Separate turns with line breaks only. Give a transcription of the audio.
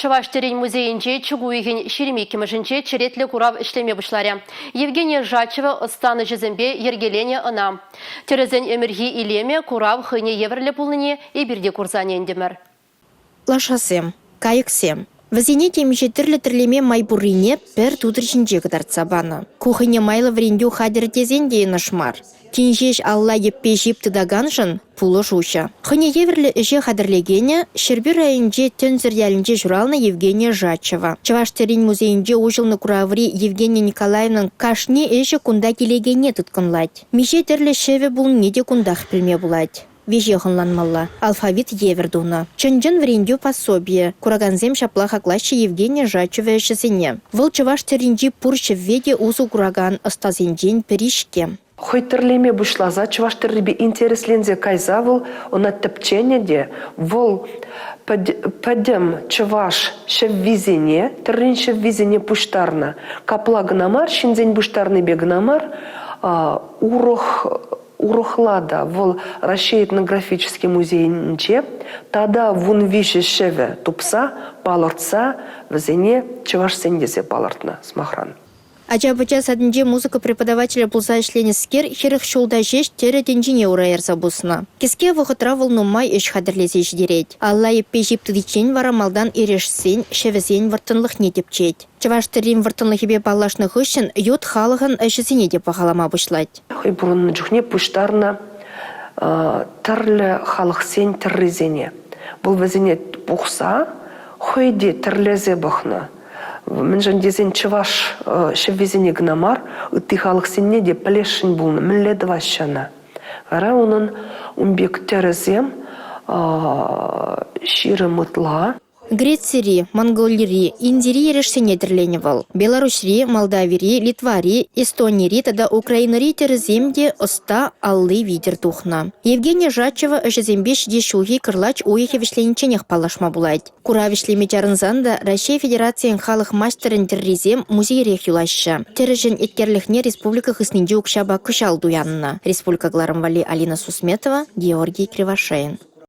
Чуваштерин музейинче чугуйген шеремекемешінче черетлі курав ішлеме бұшларе. Евгения Жачева останы жезембе ергелене ына. Терезен эмерги илеме курав хыне еврлі пулыне и бірде курзане ендемір.
Лашасем, кайыксем. Вазине темеше тірлі-тірлеме майбурине пір тудрышынче кыдарца баны. Кухыне майлы врендю хадыр тезен дейін ашмар. Кинжеш алла еппе жип тыдаганшын пулы жуша. Хыне еверлі іше хадырлегене Шербер районже төнзірялінже журалны Евгения Жачева. Чуваштерин музейінже ужылны кураври Евгения Николаевнан кашне іші кунда келегене тұткынлать. Мише тірлі шеве бұл неде кундах пілме булать. Веже хынланмалла. Алфавит евердуна. Чынжын врендю пособие. Кураганзем шапла хаклаще Евгения Жачева ішісіне. Выл Чуваштеринже пуршы веде узу кураган астазенжен перишке.
Хойтерлеме бушлаза Чуваштербе интереслензе кайзавыл, она топчене де, вол падем Чуваш шеввизине, террин шеввизине пуштарна, капла гнамар, шинзень буштарный бегнамар, урохлада, вол расширит этнографический музей нче, тогда вун виши шеве тупса, палартса, вазине Чуваш сендесе палартна, смахран.
Ача-бача садынже музыка преподавателя пулса ішленескер херіх шулда жеш теретенжіне урайырса бұсына. Кеске вғытра волнумай үш хадырлесе ждерет. Алла еппе жиптыдичен вара малдан ерешсен, шевізен вартынлық не депчет. Чуваштерин вартынлық ебе балашны хүшін ют халығын әшісіне деп бағалама бұшлайды.
Хой бұрынны жүхне пұштарна түрлі халық сен тіррезене. Бұл візіне бұқса, хойде тірлезе бұқны. Мен дезен Чуваш шеввезене гнамар, үтті халық сенне де пілешін бұлны, мүлледі вашшана. Вара оның умбек терезем ширы мұтла.
Грецери, монголири, индири ерешсене тірленевал. Беларусьри, Молдавири, Литвари, Эстонири, тада Украинари тереземде оста аллы видер тухна. Евгения Жачева жезембеш дешуги кырлач уехе вишлениченех палашма булайт. Кура вишлеме чарынзанда Россия Федерациян халық мастерын террезем музейрех юлаща. Тережен еткерлихне республика хыснинде укшаба кышал дуянна. Республика Гларамвали Алина Сусметова, Георгий Кривошеин.